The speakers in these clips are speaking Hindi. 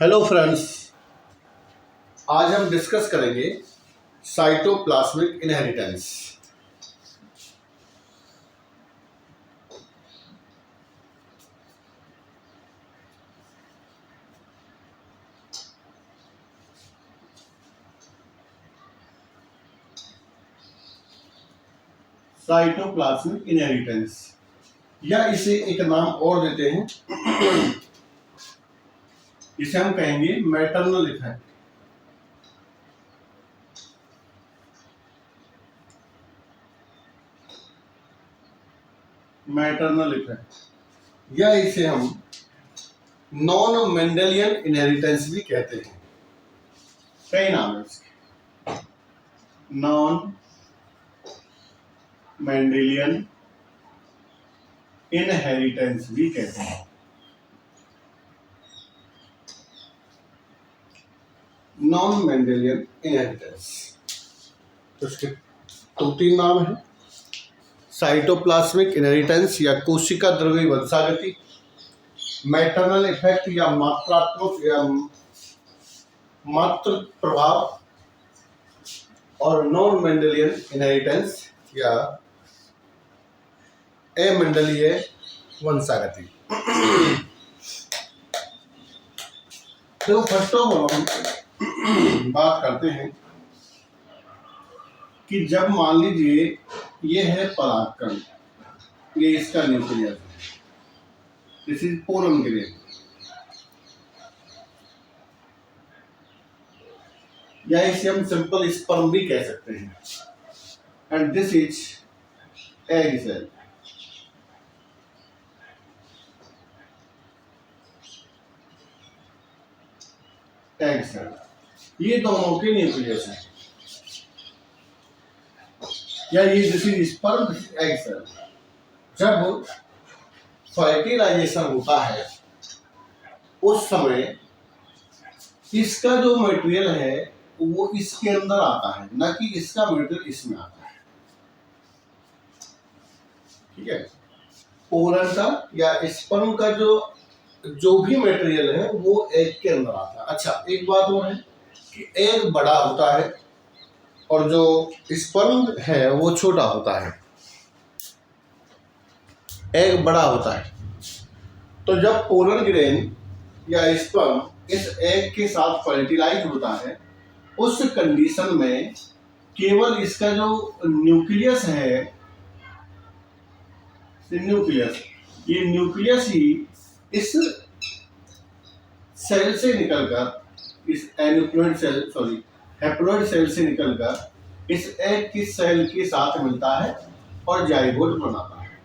हेलो फ्रेंड्स, आज हम डिस्कस करेंगे साइटोप्लाज्मिक इनहेरिटेंस। साइटोप्लाज्मिक इनहेरिटेंस या इसे एक नाम और देते हैं, इसे हम कहेंगे मैटरनल इफेक्ट। मैटरनल इफेक्ट या इसे हम नॉन मेंडेलियन इनहेरिटेंस भी कहते हैं। कई नाम है इसके, नॉन मेंडेलियन इनहेरिटेंस भी कहते हैं। नॉन मेंडेलियन इनहेरिटेंस तो इसके दो तीन नाम है, साइटोप्लाज्मिक इनहेरिटेंस या कोशिका द्रव्य वंशागति, मैटरनल इफेक्ट या मात्रात्मक या मातृ प्रभाव, और नॉन मेंडेलियन इनहेरिटेंस या अमंडलीय वंशागति। तो फर्स्ट ऑफ ऑल हम बात करते हैं कि जब मान लीजिए ये है परागकण, ये इसका न्यूक्लियस है, दिस इज पोलन ग्रेन, या इसे हम सिंपल स्पर्म भी कह सकते हैं, and this is egg cell. Egg cell, ये दोनों के न्यूक्लियस है, या ये this is sperm, egg cell. जब फर्टिलाइजेशन होता है उस समय इसका जो मटेरियल है वो इसके अंदर आता है, न कि इसका मटेरियल इसमें आता है। ठीक है, पोलन का या स्पर्म का जो भी मटेरियल है वो एग के अंदर आता है। अच्छा, एक बात और है कि एग बड़ा होता है और जो स्पर्म है वो छोटा होता है। एग बड़ा होता है, तो जब पोलन ग्रेन या स्पर्म इस एग के साथ फर्टिलाइज होता है, उस कंडीशन में केवल इसका जो न्यूक्लियस है, ये न्यूक्लियस ही इस सेल से निकलकर, इस एन्यूक्लियोइड सेल हैप्लॉइड सेल से निकलकर इस एग की सेल के साथ मिलता है और जाइगोट बनाता है।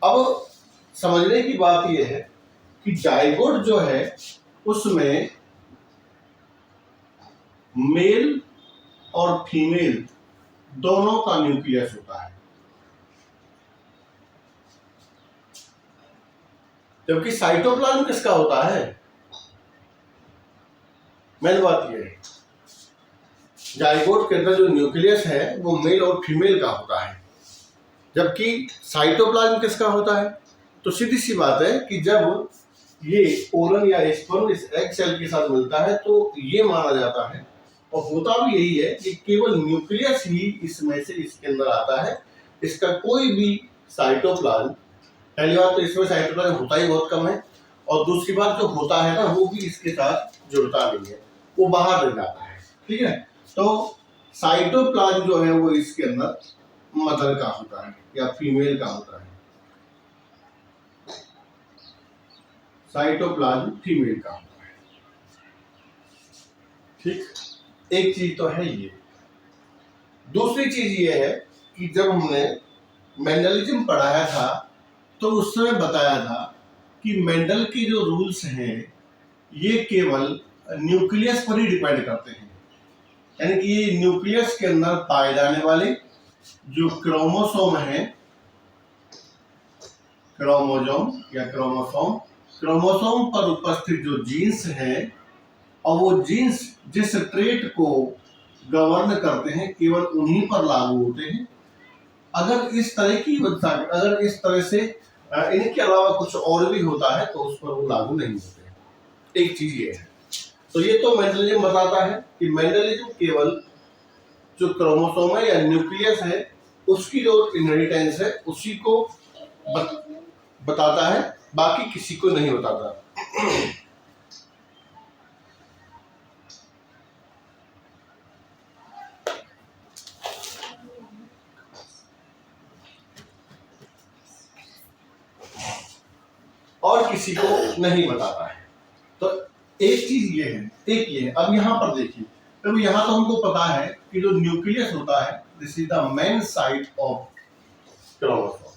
अब समझने की बात यह है कि जाइगोट जो है उसमें मेल और फीमेल दोनों का न्यूक्लियस होता है, जबकि साइटोप्लाज्म किसका होता है? मेन बात यह है, जाइगोट के अंदर जो न्यूक्लियस है वो मेल और फीमेल का होता है, जबकि साइटोप्लाज्म किसका होता है? तो सीधी सी बात है कि जब ये पोलन या स्पर्म इस एग सेल के साथ मिलता है तो ये माना जाता है, और होता भी यही है कि केवल न्यूक्लियस ही इसमें से इसके अंदर आता है, इसका कोई भी साइटोप्लाज्म, पहली बात तो इसमें साइटोप्लाज्म होता ही बहुत कम है, और दूसरी बात जो होता है ना वो भी इसके साथ जुड़ता नहीं है, वो बाहर रह जाता है। ठीक है, तो साइटोप्लाज्म जो है वो इसके अंदर मदर का होता है या फीमेल का होता है। साइटोप्लाज्म फीमेल का होता है। ठीक, एक चीज तो है ये। दूसरी चीज ये है कि जब हमने मेंडलिज्म पढ़ाया था तो उस समय बताया था कि मेंडल के जो रूल्स हैं ये केवल न्यूक्लियस पर ही डिपेंड करते हैं, यानी कि ये न्यूक्लियस के अंदर पाए जाने वाले जो क्रोमोसोम है, क्रोमोसोम पर उपस्थित जो जीन्स हैं, और वो जीन्स जिस ट्रेट को गवर्न करते हैं केवल उन्हीं पर लागू होते हैं। अगर इस तरह से इनके अलावा कुछ और भी होता है तो उस पर वो लागू नहीं होते। एक चीज ये है। तो ये तो मेंडलिज्म बताता है कि मेंडलिज्म केवल जो क्रोमोसोम है या न्यूक्लियस है उसकी जो इनहेरिटेंस है उसी को बताता है, बाकी किसी को नहीं बताता। और किसी को नहीं बताता है। तो एक चीज ये है, एक ये है। अब यहाँ पर देखिए, तो यहाँ तो हमको पता है कि जो न्यूक्लियस होता है this is the main site of chromosome,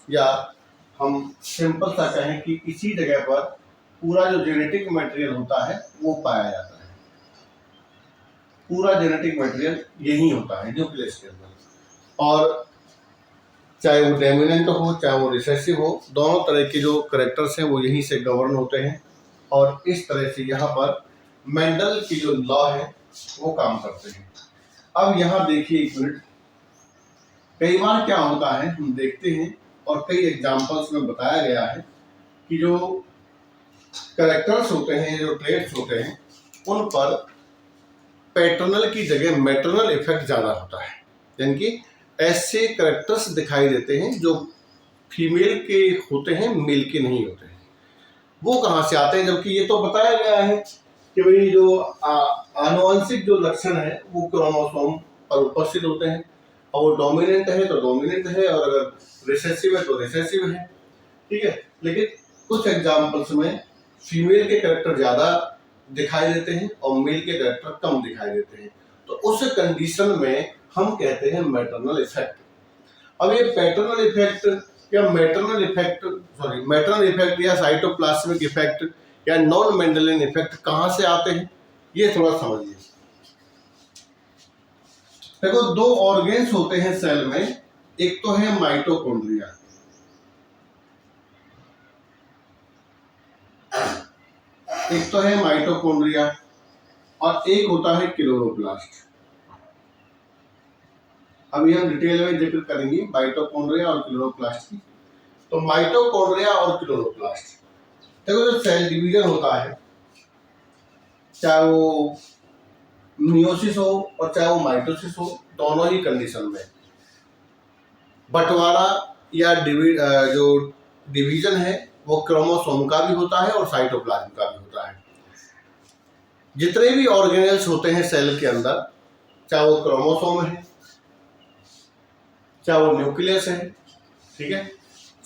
या हम सिंपल सा कहें कि इसी जगह पर पूरा जो जेनेटिक मटेरियल होता है वो पाया जाता है। पूरा जेनेटिक मटेरियल यही होता है न्यूक्लियस के अंदर। और चाहे वो डोमिनेंट हो चाहे वो रिसेसिव हो, दोनों तरह के जो करेक्टर्स हैं वो यहीं से गवर्न होते हैं। और इस तरह से यहाँ पर मेंडल की जो लॉ है वो काम करते हैं। अब यहाँ देखिए एक मिनट, कई बार क्या होता है हम देखते हैं और कई एग्जाम्पल्स में बताया गया है कि जो करेक्टर्स होते हैं, जो ट्रेट्स होते हैं, उन पर पैटर्नल की जगह मैटरनल इफेक्ट ज़्यादा होता है। यानी कि ऐसे करेक्टर्स दिखाई देते हैं जो फीमेल के होते हैं, मेल के नहीं होते हैं। वो कहाँ से आते हैं? जबकि ये तो बताया गया है कि भाई जो आनुवंशिक जो लक्षण है वो क्रोमोसोम पर उपस्थित होते हैं, और वो डोमिनेंट है तो डोमिनेंट है, और अगर रिसेसिव है तो रिसेसिव है। ठीक है, लेकिन कुछ एग्जाम्पल्स में फीमेल के कैरेक्टर ज़्यादा दिखाई देते हैं और मेल के कैरेक्टर कम दिखाई देते हैं। तो उस कंडीशन में हम कहते हैं मैटरनल इफेक्ट। अब ये पैटर्नल इफेक्ट या मैटरनल इफेक्ट या साइटोप्लाज्मिक इफेक्ट या नॉन मेंडेलियन इफेक्ट कहाँ से आते हैं, ये थोड़ा समझिए। देखो, दो ऑर्गेन्स होते हैं सेल में, एक तो है माइटोकॉन्ड्रिया, और एक होता है क्लोरोप्लास्ट। अभी हम डिटेल में जिक्र करेंगे माइटोकॉन्ड्रिया और क्लोरोप्लास्ट की। तो माइटोकॉन्ड्रिया और क्लोरोप्लास्ट, देखो जो सेल डिवीजन होता है, चाहे वो मियोसिस हो और चाहे वो माइटोसिस हो, दोनों ही कंडीशन में बंटवारा या जो डिवीजन है वो क्रोमोसोम का भी होता है और साइटोप्लाज्म का भी होता है। जितने भी ऑर्गेनेल्स होते हैं सेल के अंदर, चाहे वो क्रोमोसोम है, चाहे वो न्यूक्लियस है, ठीक है,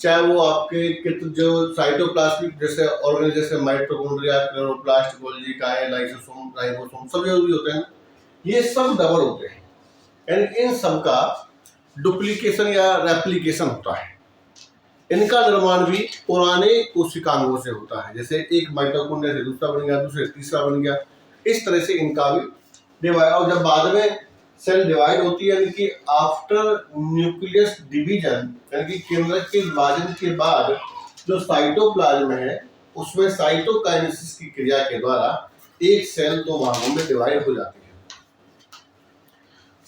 चाहे वो आपके जो साइटोप्लाज्मिक जैसे ऑर्गेनेल जैसे माइटोकॉन्ड्रिया, क्लोरोप्लास्ट, गोल्गी काय, लाइसोसोम, राइबोसोम, सभी होते हैं, ये सब डबल होते हैं। यानी इन सब का डुप्लीकेशन या रेप्लिकेशन होता है। इनका निर्माण भी पुराने कोशिकांगों से होता है, जैसे एक माइटोकॉन्ड्रिया से दूसरा बन गया, दूसरे तीसरा बन गया, इस तरह से इनका भी डिवाइड। और जब बाद में सेल डिवाइड होती है, यानी कि आफ्टर न्यूक्लियस डिवीजन, यानी कि केंद्रक के विभाजन के बाद जो साइटोप्लाज्म है उसमें साइटोकाइनेसिस की क्रिया के द्वारा एक सेल दो भागों में डिवाइड हो जाती है।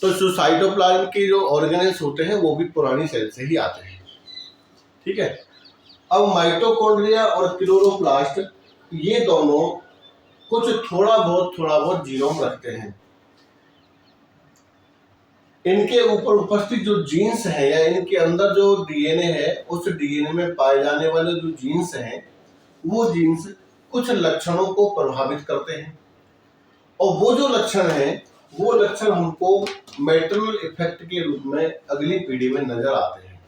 तो जो साइटोप्लाज्म के जो ऑर्गेनेल्स होते हैं वो भी पुरानी सेल से ही आते हैं। ठीक है, अब माइटोकॉन्ड्रिया और क्लोरोप्लास्ट ये दोनों कुछ थोड़ा बहुत जीनोम रखते हैं। इनके ऊपर उपस्थित जो जीन्स हैं या इनके अंदर जो डीएनए है, उस डीएनए में पाए जाने वाले जो जीन्स हैं वो जीन्स कुछ लक्षणों को प्रभावित करते हैं, और वो जो लक्षण हैं वो लक्षण हमको मैटरनल इफेक्ट के रूप में अगली पीढ़ी में नजर आते हैं।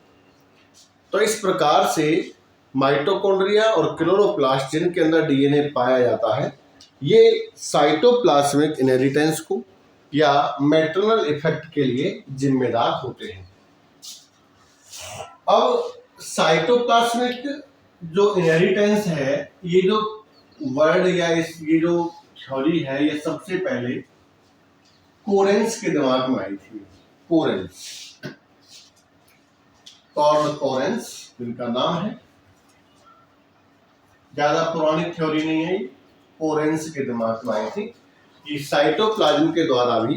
तो इस प्रकार से माइटोकॉन्ड्रिया और क्लोरोप्लास्ट जिनके अंदर डीएनए पाया जाता है, ये साइटोप्लाज्मिक इनहेरिटेंस को या मैटरनल इफेक्ट के लिए जिम्मेदार होते हैं। अब साइटोप्लाज्मिक जो इनहेरिटेंस है, ये जो वर्ड या ये जो थ्योरी है, ये सबसे पहले कोरेंस के दिमाग में आई थी। कोरेंस इनका नाम है, ज्यादा पुरानी थ्योरी नहीं है, कोरेंस के दिमाग में आई थी कि साइटोप्लाज्म के द्वारा भी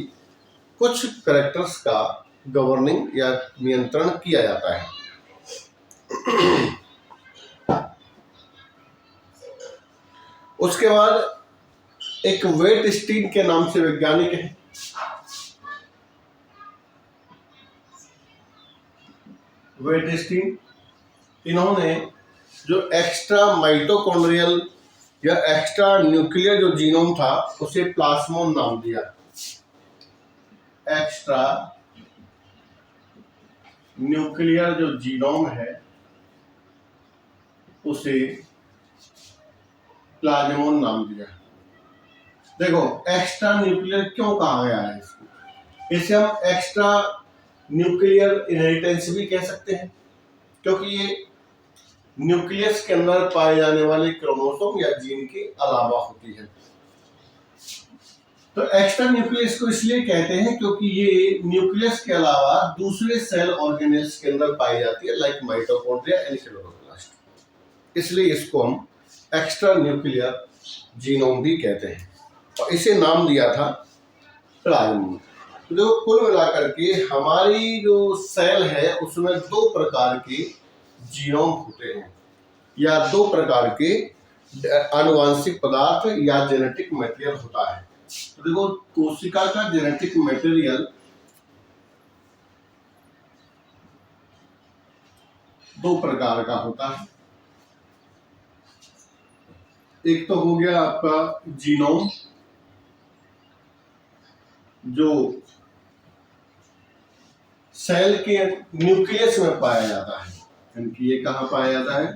कुछ कैरेक्टर्स का गवर्निंग या नियंत्रण किया जाता है। उसके बाद एक वेटस्टीन के नाम से वैज्ञानिक है, वेटस्टीन। इन्होंने जो एक्स्ट्रा माइटोकॉन्ड्रियल या एक्स्ट्रा न्यूक्लियर जो जीनोम था उसे प्लाज्मोन नाम दिया। एक्स्ट्रा न्यूक्लियर जो जीनोम है उसे प्लाज्मोन नाम दिया। देखो एक्स्ट्रा न्यूक्लियर क्यों कहा गया है इसको, इसे हम एक्स्ट्रा न्यूक्लियर इनहेरिटेंस भी कह सकते हैं, क्योंकि ये न्यूक्लियस के अंदर पाए जाने वाले क्रोमोसोम या जीन के अलावा होती है। तो एक्स्ट्रा न्यूक्लियस को इसलिए कहते हैं क्योंकि ये न्यूक्लियस के अलावा दूसरे सेल ऑर्गेनेल्स के अंदर पाई जाती है, लाइक माइटोकॉन्ड्रिया एंड क्लोरोप्लास्ट। इसलिए इसको हम एक्स्ट्रा न्यूक्लियर जीनोम भी कहते हैं और इसे नाम दिया था प्लाज्मोन। तो कुल मिलाकर के हमारी जो सेल है उसमें दो प्रकार के जीनोम होते हैं या दो प्रकार के आनुवांशिक पदार्थ या जेनेटिक मटेरियल होता है। तो देखो कोशिका का जेनेटिक मटेरियल दो प्रकार का होता है। एक तो हो गया आपका जीनोम जो सेल के न्यूक्लियस में पाया जाता है, क्योंकि ये कहाँ पाया जाता है,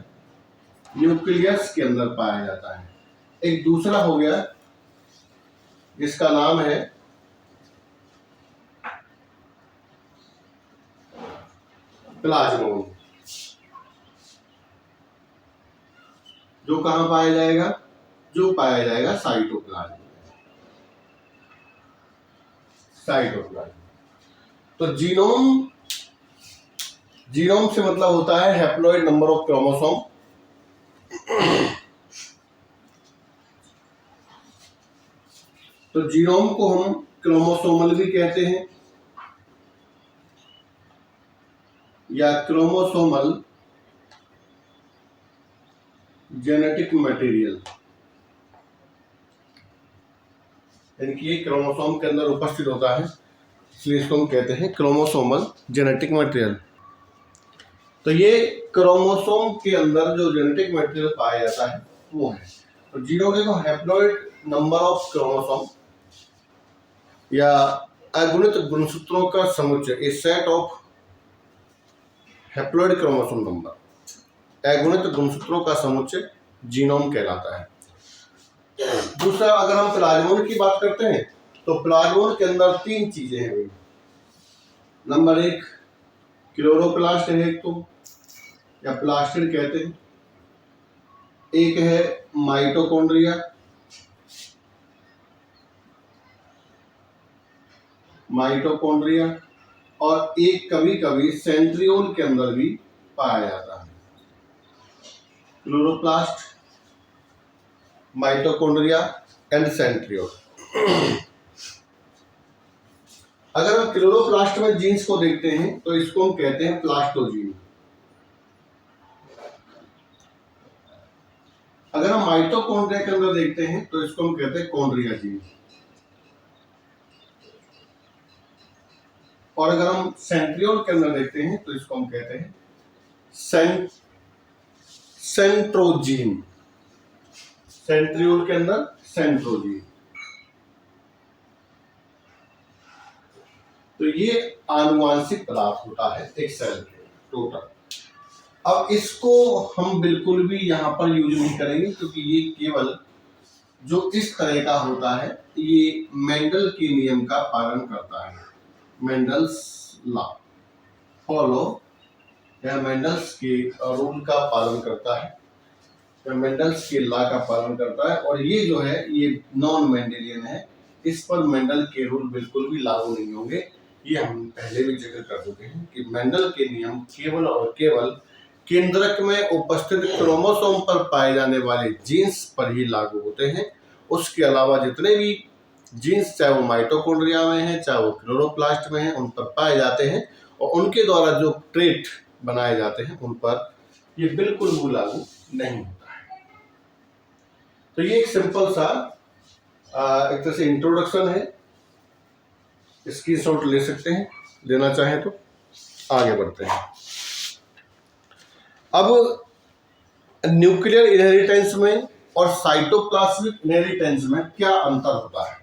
न्यूक्लियस के अंदर पाया जाता है। एक दूसरा हो गया जिसका नाम है प्लाज्मोन, जो कहां पाया जाएगा, जो पाया जाएगा साइटोप्लाज्म। तो जीनोम से मतलब होता है हैप्लॉइड नंबर ऑफ क्रोमोसोम। तो जीनोम को हम क्रोमोसोमल भी कहते हैं या क्रोमोसोमल जेनेटिक मटेरियल, यानी कि ये क्रोमोसोम के अंदर उपस्थित होता है, इसलिए इसको हम कहते हैं क्रोमोसोमल जेनेटिक मटेरियल। तो ये क्रोमोसोम के अंदर जो जेनेटिक मटेरियल पाया जाता है वो है। तो जीरो देखो हैप्लॉइड नंबर ऑफ क्रोमोसोम या अगुणित गुणसूत्रों का समुच्चय, a set of haploid chromosome number, अगुणित गुणसूत्रों का समुच्चय जीनोम कहलाता है। दूसरा अगर हम प्लाज्मोन की बात करते हैं तो प्लाज्मोन के अंदर तीन चीजें हैं। नंबर एक क्लोरोप्लास्ट है, एक तो या प्लास्टिड कहते हैं, एक है माइटोकॉन्ड्रिया, और एक कभी कभी सेंट्रियोल के अंदर भी पाया जाता है। Chloroplast, mitochondria and centriole. अगर हम क्लोरोप्लास्ट में जीन्स को देखते हैं तो इसको हम कहते हैं प्लास्टोजीन। अगर हम माइटोकॉन्ड्रिया के अंदर देखते हैं तो इसको हम कहते हैं कॉन्ड्रिया जीन। और अगर हम सेंट्रियोल के अंदर देखते हैं तो इसको हम कहते हैं सेंट्रोजीन। सेंट्रियोल के अंदर सेंट्रोजीन। तो ये आनुवांशिक पदार्थ होता है एक सेल के टोटल। अब इसको हम बिल्कुल भी यहाँ पर यूज नहीं करेंगे क्योंकि ये केवल जो इस तरह का होता है ये मेंडल के नियम का पालन करता है। मेंडल्स लॉ फॉलो या मेंडल्स के रूल का पालन करता है, या मेंडल्स के लॉ का पालन करता है। और ये जो है ये नॉन मेंडेलियन है, इस पर मेंडल के रूल बिल्कुल भी लागू नहीं होंगे। ये हम पहले भी जिक्र कर चुके हैं कि मेंडल के नियम केवल और केवल केंद्रक में उपस्थित क्रोमोसोम पर पाए जाने वाले जीन्स पर ही लागू होते हैं। उसके अलावा जितने भी जीन्स चाहे वो माइटोकॉन्ड्रिया में है चाहे वो क्लोरोप्लास्ट में है उन पर पाए जाते हैं और उनके द्वारा जो ट्रेट बनाए जाते हैं उन पर ये बिल्कुल भी लागू नहीं होता है। तो ये एक सिंपल सा एक तरह से इंट्रोडक्शन है, स्क्रीनशॉट ले सकते हैं लेना चाहें तो। आगे बढ़ते हैं। अब न्यूक्लियर इनहेरिटेंस में और साइटोप्लाज्मिक इनहेरिटेंस में क्या अंतर होता है?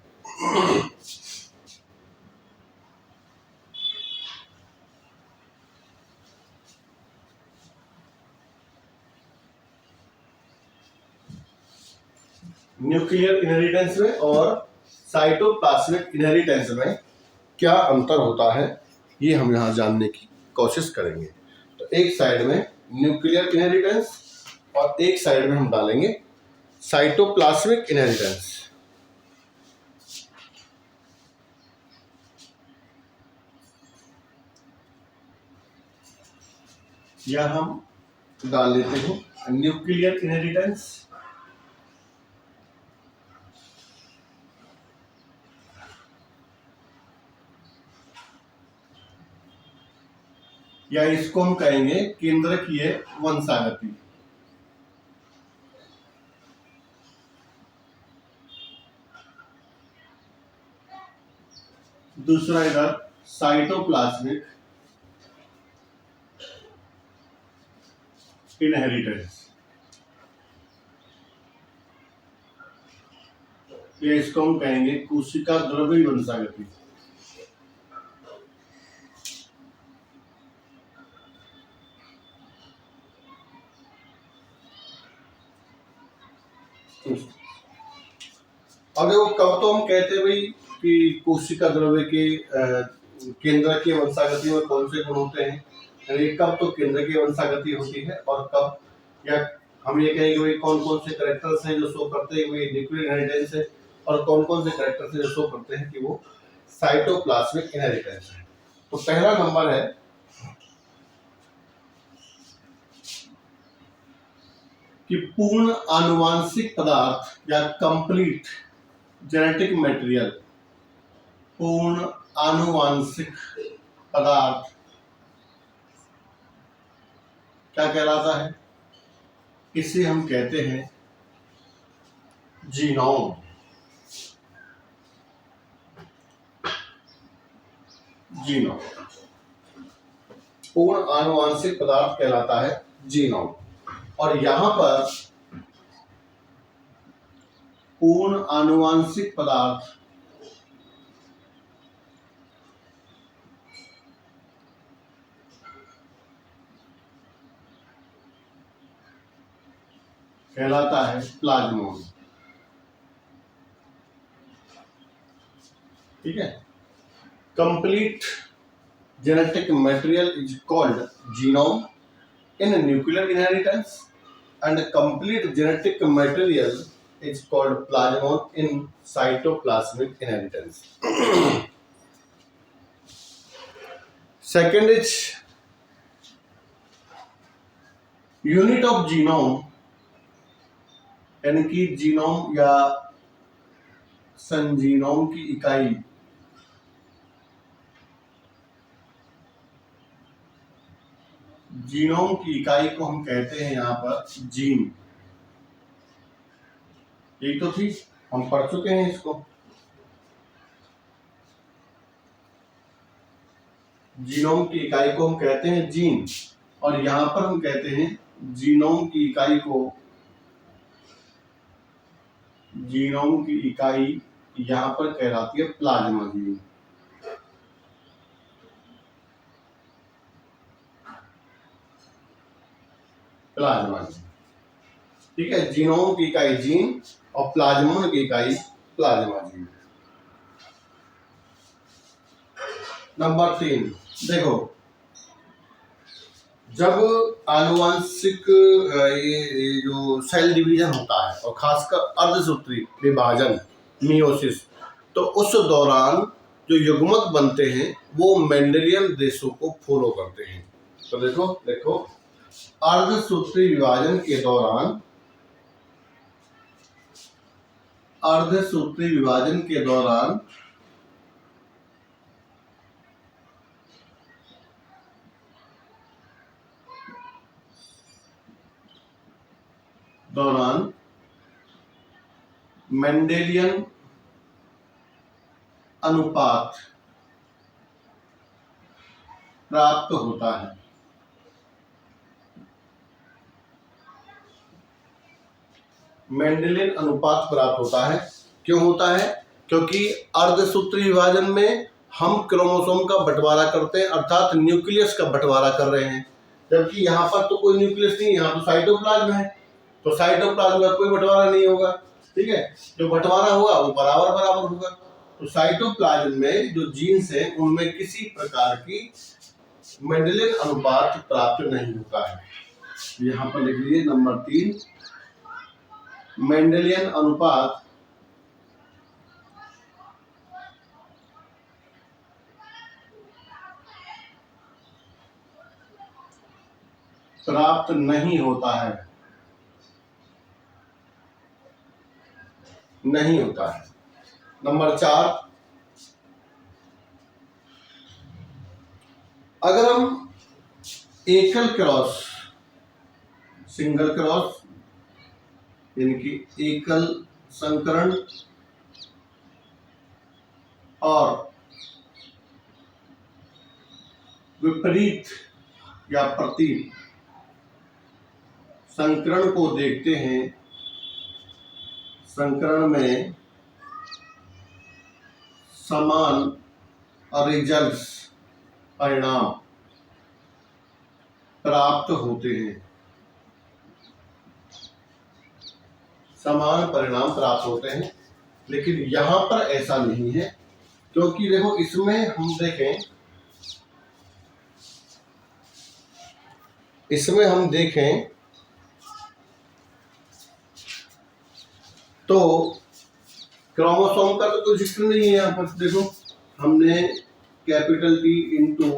न्यूक्लियर इनहेरिटेंस में और साइटोप्लाज्मिक इनहेरिटेंस में क्या अंतर होता है, ये हम यहाँ जानने की कोशिश करेंगे। तो एक साइड में न्यूक्लियर इनहेरिटेंस और एक साइड में हम डालेंगे साइटोप्लाज्मिक इनहेरिटेंस। या हम डाल लेते हैं न्यूक्लियर इनहेरिटेंस या इसको हम कहेंगे केंद्रकीय वंशागति। दूसरा इधर साइटोप्लाज्मिक इनहेरिटेंस, या इसको हम कहेंगे कोशिका द्रव्य वंशागति। अब देखो, कब तो हम कहते हैं भाई कि कोशिका द्रव्य के केंद्र की वंशागति में कौन से गुण होते हैं, यानी कब तो केंद्र की वंशागति होती है और कब, या हम ये कहेंगे भाई कौन कौन से कैरेक्टर्स हैं जो शो करते हैं वही न्यूक्लियर इनहेरिटेंस है, और कौन कौन से कैरेक्टर्स हैं जो शो करते हैं कि वो साइटोप्लाज्मिक इनहेरिटेंस है। तो पहला नंबर है कि पूर्ण आनुवांशिक पदार्थ या कंप्लीट जेनेटिक मटेरियल, पूर्ण आनुवांशिक पदार्थ क्या कहलाता है? इसे हम कहते हैं जीनोम। जीनोम पूर्ण आनुवांशिक पदार्थ कहलाता है जीनोम। और यहां पर पूर्ण आनुवांशिक पदार्थ कहलाता है प्लाज्मोन। ठीक है, complete genetic material is called genome in nuclear inheritance and complete genetic material is called plasmon in cytoplasmic inheritance. Second is unit of genome, यानी कि जीनोम या संजीनोम की इकाई जीनोम की इकाई को हम कहते हैं यहाँ पर जीन। यही तो थी, हम पढ़ चुके हैं इसको। जीनोम की इकाई को हम कहते हैं जीन, और यहाँ पर हम कहते हैं जीनोम की इकाई को, जीनोम की इकाई यहाँ पर कहलाती है प्लाज्मा जीन। प्लाज्मा जीन, ठीक है, जीनोम की इकाई जीन और प्लाज्मोन की इकाई प्लाज्मा जीन। नंबर 3 देखो, जब आनुवांशिक ये जो सेल डिवीजन होता है और खासकर अर्धसूत्री विभाजन मियोसिस, तो उस दौरान जो युग्मक बनते हैं वो मेंडेलियन देशों को फॉलो करते हैं। तो देखो देखो, अर्धसूत्री विभाजन के दौरान, अर्धसूत्री विभाजन के दौरान मेंडेलियन अनुपात प्राप्त होता है। मेंडेलियन अनुपात प्राप्त होता है। क्यों होता है? क्योंकि अर्धसूत्री विभाजन में हम क्रोमोसोम का बंटवारा करते हैं, अर्थात न्यूक्लियस का बंटवारा कर रहे हैं, जबकि यहाँ पर तो कोई न्यूक्लियस नहीं, यहाँ तो साइटोप्लाज्म है, तो साइटोप्लाज्म का कोई बंटवारा नहीं होगा। ठीक है, जो बंटवारा होगा वो बराबर बराबर होगा। तो साइटोप्लाज्म में जो जीन्स है उनमें किसी प्रकार की मेंडेलियन अनुपात प्राप्त नहीं होता है। यहाँ पर लिख लीजिए नंबर 3, मेंडेलियन अनुपात प्राप्त नहीं होता है, नहीं होता है। नंबर 4, अगर हम एकल क्रॉस, सिंगल क्रॉस यानी कि एकल संकरण और विपरीत या प्रति संकरण को देखते हैं, संकरण में समान रिजल्ट्स, परिणाम प्राप्त होते हैं, समान परिणाम प्राप्त होते हैं। लेकिन यहाँ पर ऐसा नहीं है, क्योंकि देखो इसमें हम देखें, इसमें हम देखें तो क्रोमोसोम का तो कोई जिक्र नहीं है। यहाँ पर देखो हमने capital T into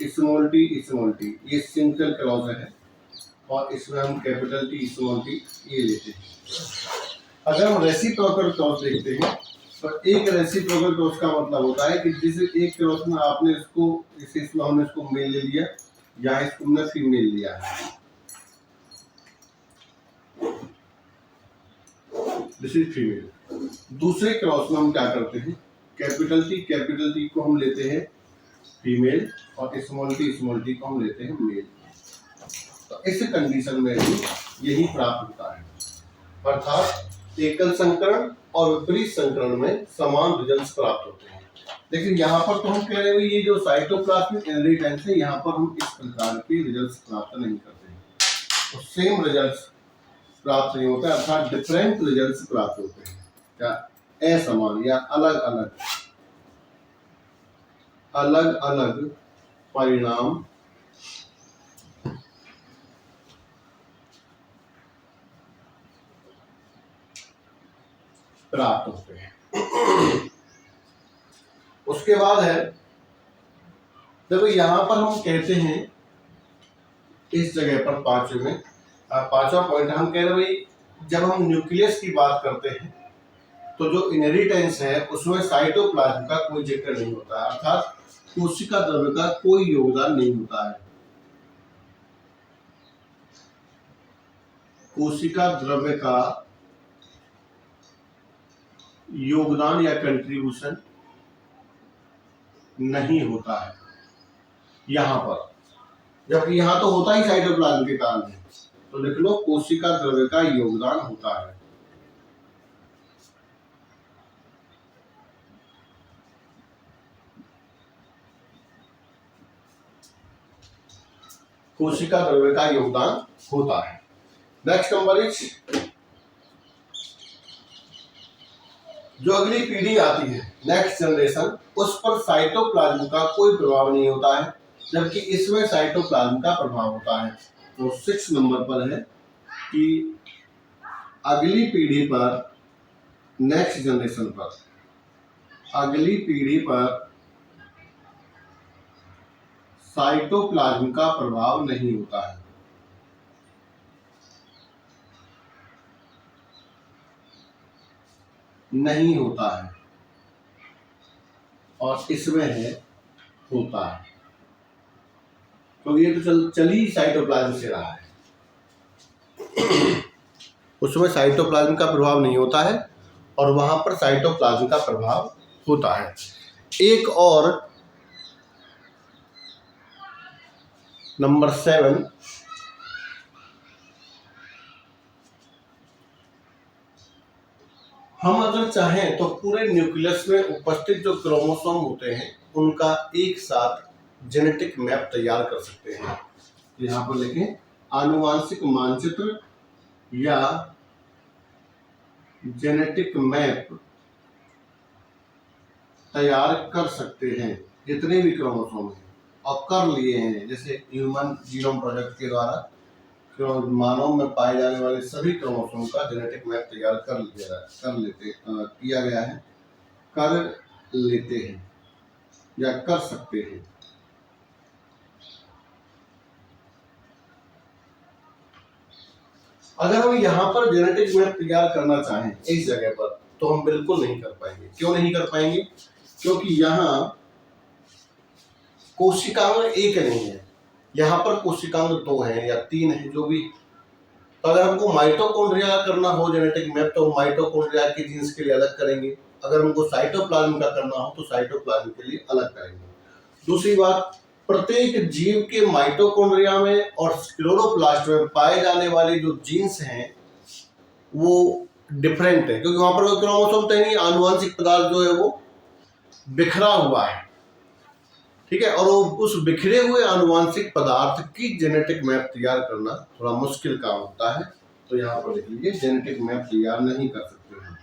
small T, ये सिंगल क्रॉस है और इसमें हम कैपिटल T स्मॉल टी ये लेते हैं। अगर हम रेसिप्रोकल क्रॉस देखते हैं तो एक रेसिप्रोकल क्रॉस का मतलब होता है कि जिस एक क्रॉस में आपने इसको इसमें हमने इसको मेल ले लिया या इसको हमने फीमेल लिया है, दिस इज फीमेल। दूसरे क्रॉस में हम क्या करते हैं, कैपिटल T को हम लेते हैं फीमेल और स्मॉल टी को हम लेते हैं मेल। तो इस कंडीशन में भी यही प्राप्त होता है, अर्थात एकल संकरण और विपरीत संकरण में समान रिजल्ट्स प्राप्त होते हैं। लेकिन यहाँ पर तो हम कह रहे हैं ये जो साइटोप्लाज्मिक इनहेरिटेंस है, यहाँ पर हम इस प्रकार के रिजल्ट्स प्राप्त नहीं करते हैं, तो सेम रिजल्ट्स प्राप्त नहीं होता है, अर्थात डिफरेंट रिजल्ट्स प्राप्त होते हैं, क्या असमान या अलग अलग परिणाम प्राप्त होते हैं। उसके बाद है, देखो यहाँ पर हम कहते हैं इस जगह पर पांचवा पॉइंट हम कह रहे भाई, जब हम न्यूक्लियस की बात करते हैं तो जो इनहेरिटेंस है उसमें साइटोप्लाज्म का कोई जिक्र नहीं होता है, अर्थात कोशिका द्रव्य का कोई योगदान नहीं होता है। कोशिका द्रव्य का योगदान या कंट्रीब्यूशन नहीं होता है यहाँ पर, जबकि यहाँ तो होता ही साइटोप्लाज्म के कारण है। तो लिख लो कोशिका द्रव्य का योगदान होता है। कोशिका द्रव्य का योगदान होता है। नेक्स्ट नंबर इज, जो अगली पीढ़ी आती है, नेक्स्ट जनरेशन, उस पर साइटोप्लाज्म का कोई प्रभाव नहीं होता है, जबकि इसमें साइटोप्लाज्म का प्रभाव होता है। तो 6 नंबर पर है कि अगली पीढ़ी पर, नेक्स्ट जनरेशन पर, अगली पीढ़ी पर साइटोप्लाज्म का प्रभाव नहीं होता है। नहीं होता है, और इसमें है होता है, क्योंकि ये तो चल ही साइटोप्लाज्म से रहा है। उसमें साइटोप्लाज्म का प्रभाव नहीं होता है और वहाँ पर साइटोप्लाज्म का प्रभाव होता है। एक और नंबर 7, हम अगर चाहें तो पूरे न्यूक्लियस में उपस्थित जो क्रोमोसोम होते हैं उनका एक साथ जेनेटिक मैप तैयार कर सकते हैं। यहाँ पर लिखें आनुवांशिक मानचित्र या जेनेटिक मैप तैयार कर सकते हैं जितने भी क्रोमोसोम हैं, और कर लिए हैं। जैसे ह्यूमन जीनोम प्रोजेक्ट के द्वारा मानव में पाए जाने वाले सभी क्रोमोसोम का जेनेटिक मैप तैयार किया गया है, कर लेते हैं या कर सकते हैं। अगर हम यहाँ पर जेनेटिक मैप तैयार करना चाहें इस जगह पर, तो हम बिल्कुल नहीं कर पाएंगे। क्यों नहीं कर पाएंगे? क्योंकि यहाँ कोशिकांग एक नहीं है, यहाँ पर कोशिकांग 2 है या 3 है, जो भी। तो अगर हमको माइटोकॉन्ड्रिया करना हो जेनेटिक मैप, तो माइटोकॉन्ड्रिया के जीन्स के लिए अलग करेंगे। अगर हमको साइटोप्लाज्म का करना हो तो साइटोप्लाज्म के लिए अलग करेंगे। दूसरी बात, प्रत्येक जीव के माइटोकॉन्ड्रिया में और क्लोरोप्लास्ट में पाए जाने वाले जो जीन्स हैं वो डिफरेंट है, क्योंकि वहां पर कोई क्रोमोसोम तो नहीं, आनुवंशिक पदार्थ जो है वो बिखरा हुआ है, ठीक है। और उस बिखरे हुए आनुवंशिक पदार्थ की जेनेटिक मैप तैयार करना थोड़ा मुश्किल काम होता है। तो यहाँ पर लिख लीजिए जेनेटिक मैप तैयार नहीं कर सकते हैं।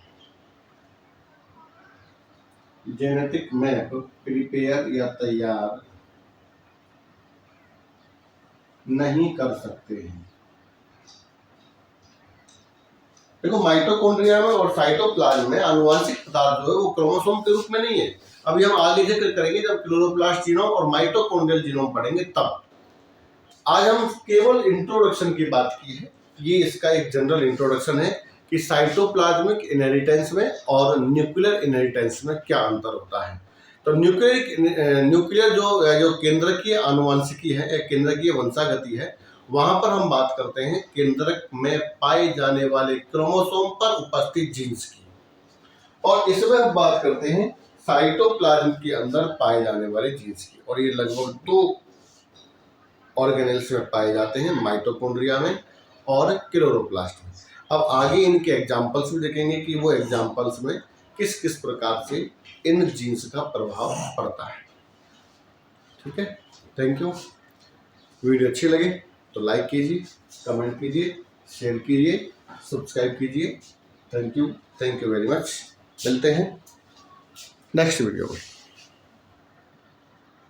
जेनेटिक मैप प्रिपेयर या तैयार नहीं कर सकते हैं। देखो, माइटोकॉन्ड्रिया में और साइटोप्लाज्म में आनुवंशिक पदार्थ जो है वो क्रोमोसोम के रूप में नहीं है। अभी हम आगे जिक्र करेंगे जब क्लोरोप्लास्ट जीनोम और माइटोकॉन्ड्रियल जीनोम पढ़ेंगे तब। आज हम केवल इंट्रोडक्शन की बात की है। ये इसका एक जनरल इंट्रोडक्शन है कि साइटोप्लाज्मिक इनहेरिटेंस में और न्यूक्लियर इनहेरिटेंस में क्या अंतर होता है। तो न्यूक्लियर जो केंद्रकीय आनुवंशिकी है, केंद्रकीय वंशागति है, वहां पर हम बात करते हैं केंद्रक में पाए जाने वाले क्रोमोसोम पर उपस्थित जीन्स की, और इसमें हम बात करते हैं साइटोप्लाज्म के अंदर पाए जाने वाले जीन्स की। और ये लगभग 2 ऑर्गेनेल्स में पाए जाते हैं, माइटोकॉन्ड्रिया में और क्लोरोप्लास्ट में। अब आगे इनके एग्जाम्पल्स भी देखेंगे कि वो एग्जाम्पल्स में किस किस प्रकार से इन जीन्स का प्रभाव पड़ता है। ठीक है, थैंक यू। वीडियो अच्छी लगे तो लाइक कीजिए, कमेंट कीजिए, शेयर कीजिए, सब्सक्राइब कीजिए। Thank you very much. मिलते हैं नेक्स्ट वीडियो में।